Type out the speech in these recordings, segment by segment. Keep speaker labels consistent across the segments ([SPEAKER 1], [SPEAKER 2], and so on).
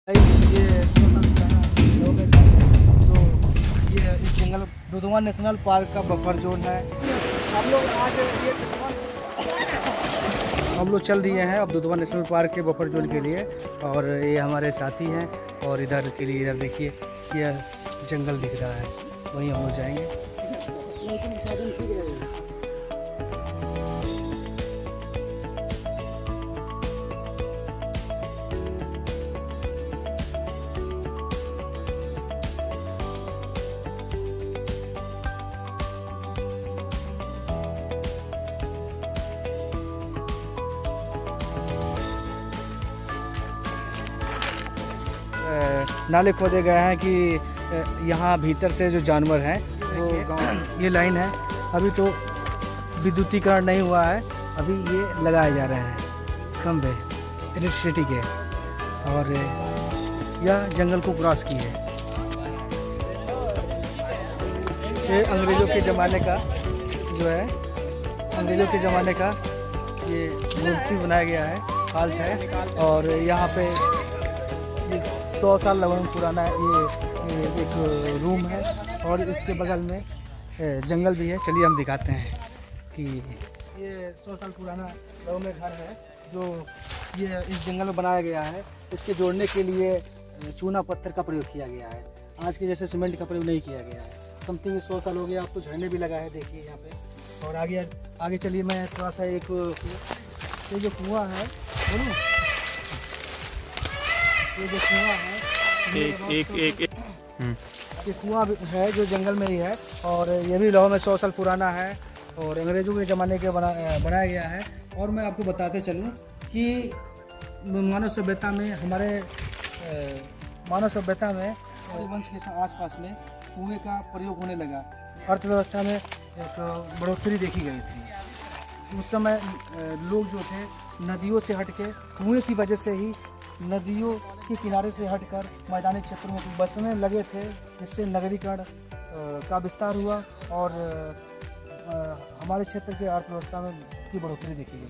[SPEAKER 1] ये तो ये इस जंगल दुधवा नेशनल पार्क का बफर जोन है। हम लोग आज हम लोग चल दिए हैं अब दुधवा नेशनल पार्क के बफर जोन के लिए, और ये हमारे साथी हैं। और इधर के लिए इधर देखिए यह जंगल दिख रहा है, वहीं हम लोग जाएंगे। नाले खोदे गए हैं कि यहाँ भीतर से जो जानवर हैं वो गाँव, ये लाइन है। अभी तो विद्युतीकरण नहीं हुआ है, अभी ये लगाए जा रहे हैं खंभे इलेक्ट्रिसिटी के, और यह जंगल को क्रॉस की है। ये अंग्रेज़ों के ज़माने का जो है, अंग्रेज़ों के ज़माने का ये मूर्ति बनाया गया है, हाल्ट है। और यहाँ पे 100 साल लगभग पुराना ये एक रूम है, और इसके बगल में जंगल भी है। चलिए हम दिखाते हैं कि ये 100 साल पुराना गाँव में घर है जो ये इस जंगल में बनाया गया है। इसके जोड़ने के लिए चूना पत्थर का प्रयोग किया गया है, आज के जैसे सीमेंट का प्रयोग नहीं किया गया है। समथिंग 100 साल हो गया। आपको झरने भी लगा है, देखिए यहाँ पे। और आगे चलिए, मैं थोड़ा सा ये जो कुआं है, बोलूँ ये जो कुआं है, ये कुआं है जो जंगल में ही है, और ये भी लाहौर में 100 साल पुराना है, और अंग्रेज़ों के ज़माने के बनाया गया है। और मैं आपको बताते चलूँ कि मानव सभ्यता में मानव सभ्यता में वंश के आसपास में कुएं का प्रयोग होने लगा। अर्थव्यवस्था में एक बढ़ोतरी देखी गई थी। उस समय लोग जो थे नदियों से हटके कुएं की वजह से ही नदियों के किनारे से हटकर मैदानी क्षेत्रों में बसने लगे थे, जिससे नगरीकरण का विस्तार हुआ और हमारे क्षेत्र के अर्थव्यवस्था में की बढ़ोतरी देखी गई।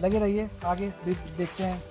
[SPEAKER 1] लगे रहिए, आगे देखते हैं।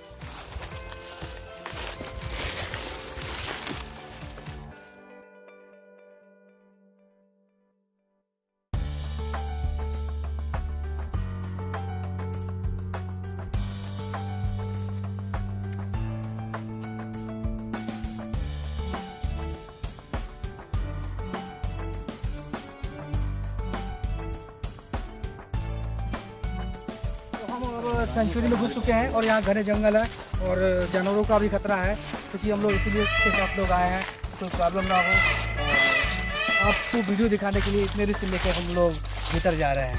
[SPEAKER 1] सेंचुरी में घुस चुके हैं, और यहाँ घने जंगल है और जानवरों का भी खतरा है, क्योंकि हम लोग इसीलिए 6-7 लोग आए हैं, कोई प्रॉब्लम ना हो। और आपको वीडियो दिखाने के लिए इतने रिस्क लेके हम लोग भीतर जा रहे हैं।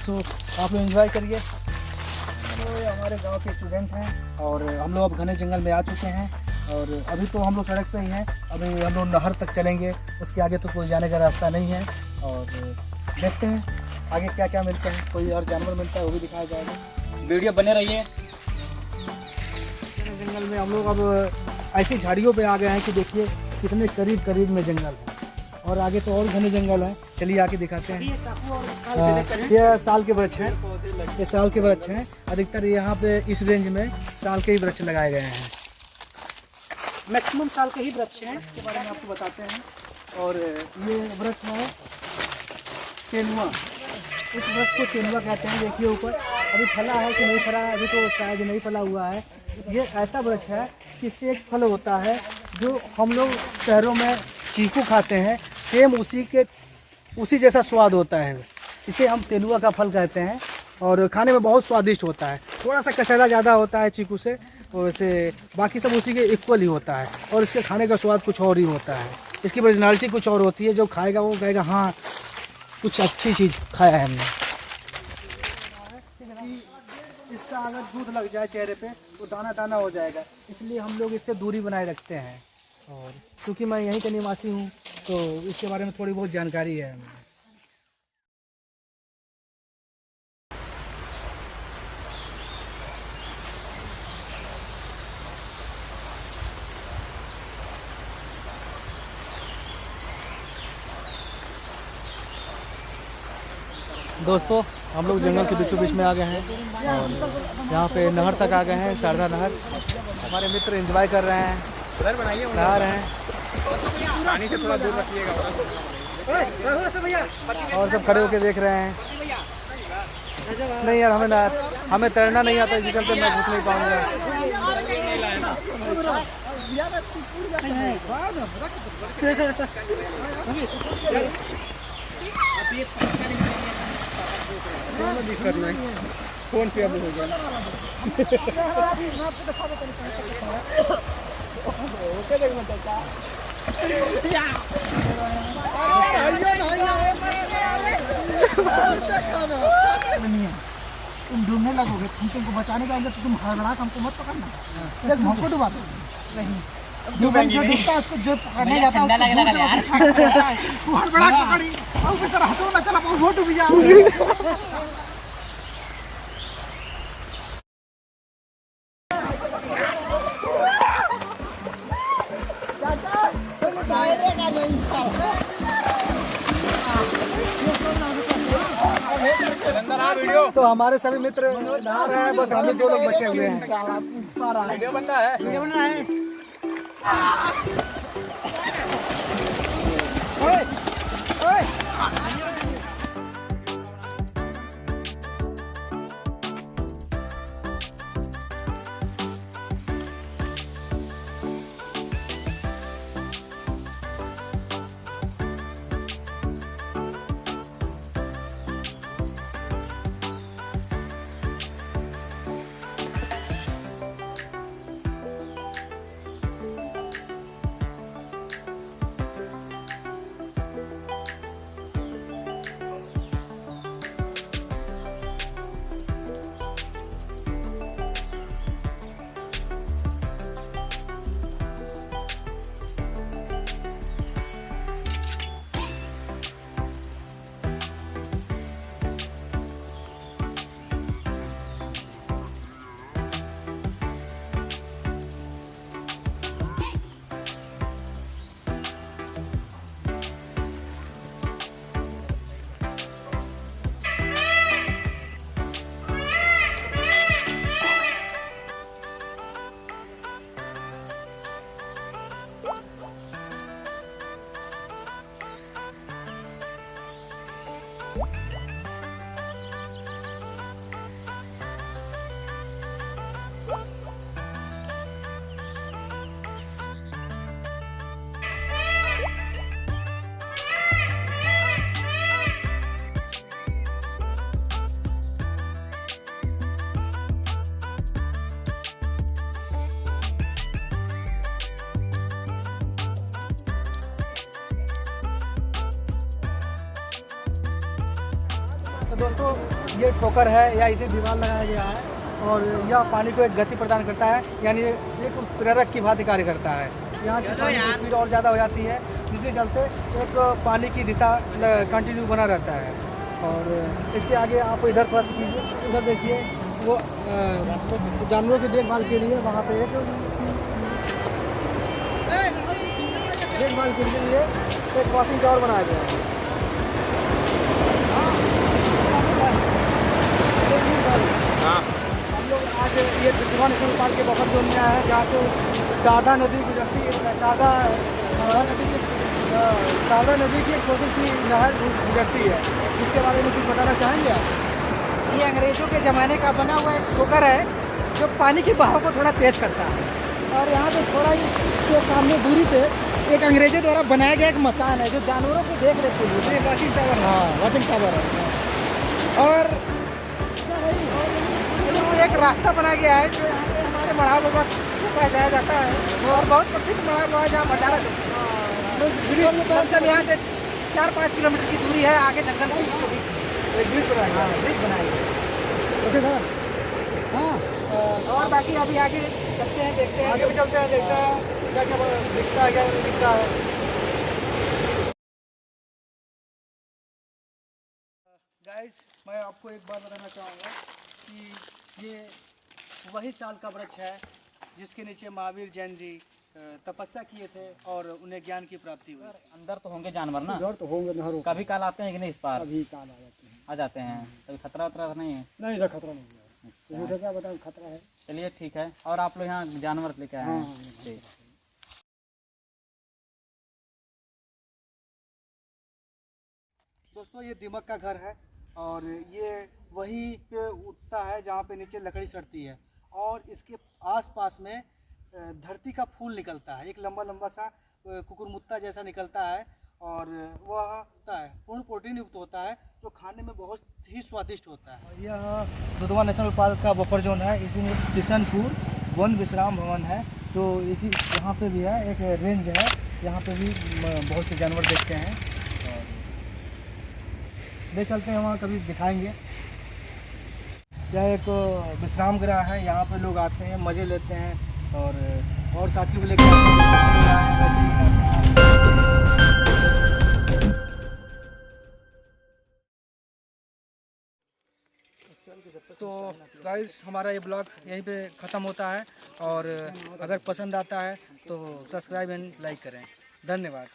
[SPEAKER 1] सो आप लोग एंजॉय करिए। तो ये हमारे गांव के स्टूडेंट हैं, और हम लोग अब घने जंगल में आ चुके हैं, और अभी तो हम लोग सड़क पे ही हैं। अभी हम लोग नहर तक चलेंगे, उसके आगे तो कोई जाने का रास्ता नहीं है। और देखते हैं आगे क्या क्या मिलता है, कोई और जानवर मिलता है वो भी दिखाया जाएगा। वीडियो बने रहिए। जंगल में हम लोग अब ऐसी झाड़ियों पे आ गए हैं कि देखिए कितने करीब में जंगल है, और आगे तो और घने जंगल है। चलिए आगे दिखाते हैं। ये साल के वृक्ष हैं, ये साल के वृक्ष हैं। अधिकतर यहाँ पे इस रेंज में साल के ही वृक्ष लगाए गए हैं, मैक्सिमम साल के ही वृक्ष हैं, इसके बारे में आपको बताते हैं। और ये वृक्ष है तेंदुआ, इस वृक्ष को तेंदुआ कहते हैं। देखिए ऊपर अभी फला है कि नहीं फला है, अभी तो शायद नहीं फला हुआ है। ये ऐसा वृक्ष है कि इससे एक फल होता है जो हम लोग शहरों में चीकू खाते हैं, सेम उसी जैसा स्वाद होता है। इसे हम तेंदुआ का फल कहते हैं, और खाने में बहुत स्वादिष्ट होता है। थोड़ा सा कचरा ज़्यादा होता है चीकू से, और वैसे बाकी सब उसी के इक्वल ही होता है, और इसके खाने का स्वाद कुछ और ही होता है। इसकी पर्सनैलिटी कुछ और होती है, जो खाएगा वो कहेगा हाँ कुछ अच्छी चीज़ खाया है हमने। इसका अगर दूध लग जाए चेहरे पे तो दाना दाना हो जाएगा, इसलिए हम लोग इससे दूरी बनाए रखते हैं। और क्योंकि मैं यहीं का निवासी हूँ, तो इसके बारे में थोड़ी बहुत जानकारी है हमें। दोस्तों हम लोग जंगल के बीचों बीच में आ गए हैं और यहाँ पे नहर तक आ गए हैं, शारदा नहर। हमारे मित्र एंजॉय कर रहे हैं, नहा रहे हैं,
[SPEAKER 2] पानी से थोड़ा दूर रखिएगा
[SPEAKER 1] और सब खड़े होकर देख रहे हैं। नहीं यार, हमें तैरना नहीं आता, इसी चलते मैं घुस नहीं पाऊंगा। दिक्कत नहीं, फोन पे अब हो गया।
[SPEAKER 3] तुम डूबने लगोगे, हम तुमको बचाने जाएंगे तो तुम हड़बड़ा हमको मत पकड़ना, हमको डुबा दो। नहीं, जो डूबता है उसको जो पकड़ने जाता है वो हड़बड़ा पकड़ी और बेचारा हंसो ना चला वो डूब जाओ।
[SPEAKER 1] तो हमारे सभी मित्र नहा रहे हैं, बस हम ही 2 लोग बचे हुए हैं।
[SPEAKER 2] वीडियो बन रहा है।
[SPEAKER 1] दोस्तों, ये ठोकर है या इसे दीवार लगाया गया है और यह पानी को एक गति प्रदान करता है, यानी एक प्रेरक की भांति कार्य करता है। यहाँ की पानी की स्पीड और ज़्यादा हो जाती है, जिसके चलते एक पानी की दिशा कंटिन्यू बना रहता है। और इसके आगे आप इधर थोड़ा सा कीजिए, उधर देखिए, वो जानवरों की देखभाल के लिए वहाँ पे एक देखभाल के लिए एक क्रॉसिंग टावर बनाया गया है। हम लोग आज ये पिछवा नेशनल पार्क के बफर जोन में आए हैं, जहाँ से शारदा नदी गुजरती है। शारदा नदी की एक छोटी सी नहर गुजरती है, जिसके बारे में कुछ बताना चाहेंगे आप?
[SPEAKER 3] ये अंग्रेजों के ज़माने का बना हुआ एक ठोकर है जो पानी की बहाव को थोड़ा तेज करता है। और यहाँ पे थोड़ा ही के सामने दूरी पे एक अंग्रेजों द्वारा बनाया गया एक मकान है जो जानवरों को देख रेख के लिए वाचिंग टावर। हाँ, वाचिंग टावर है। और एक रास्ता बना गया है जो यहाँ पे हमारे मढ़ा बाबा को पहुँचाया जाता है और बहुत प्रसिद्ध मढ़ा बाबा जहाँ भंडारा कम से यहाँ से 4-5 किलोमीटर की दूरी है, आगे जंगल के बीचों बीच एक ब्रिज बनाया। हाँ, ब्रिज बनाया। Okay sir. हाँ, और बाकी अभी आगे चलते हैं, देखते हैं,
[SPEAKER 1] आगे भी चलते हैं, देखते हैं क्या क्या दिखता है, क्या नहीं दिखता है। गाइस, मैं आपको एक बात बताना चाहूँगा कि ये वही साल का वृक्ष है जिसके नीचे महावीर जैन जी तपस्या किए थे और उन्हें ज्ञान की प्राप्ति हुई।
[SPEAKER 4] अंदर तो होंगे जानवर ना,
[SPEAKER 5] उधर तो होंगे नहरों
[SPEAKER 4] कभी काल आते हैं कि नहीं इस पार?
[SPEAKER 5] अभी काल आ जाते हैं।
[SPEAKER 4] आ जाते हैं, कभी खतरा उतरा तो नहीं है?
[SPEAKER 5] नहीं इधर खतरा नहीं है, मुझे क्या बताऊँ खतरा है।
[SPEAKER 4] चलिए ठीक है। और आप लोग यहाँ जानवर लेके आए हैं? ठीक।
[SPEAKER 1] दोस्तों ये दीमक का घर है और ये वहीं पे उठता है जहाँ पे नीचे लकड़ी सड़ती है और इसके आसपास में धरती का फूल निकलता है, एक लंबा लंबा सा कुकुरमुत्ता जैसा निकलता है और वह होता है पूर्ण प्रोटीन युक्त होता है जो खाने में बहुत ही स्वादिष्ट होता है। यह दुधवा नेशनल पार्क का बफर जोन है, इसी में किशनपुर वन विश्राम भवन है जो इसी यहाँ पे भी है, एक रेंज है, यहाँ पे भी बहुत से जानवर देखते हैं और ले चलते हैं वहाँ, कभी दिखाएंगे। यह एक विश्राम गृह है, यहाँ पे लोग आते हैं, मज़े लेते हैं और साथियों को लेकर तो गाइस हमारा ये ब्लॉग यहीं पे ख़त्म होता है और अगर पसंद आता है तो सब्सक्राइब एंड लाइक करें। धन्यवाद।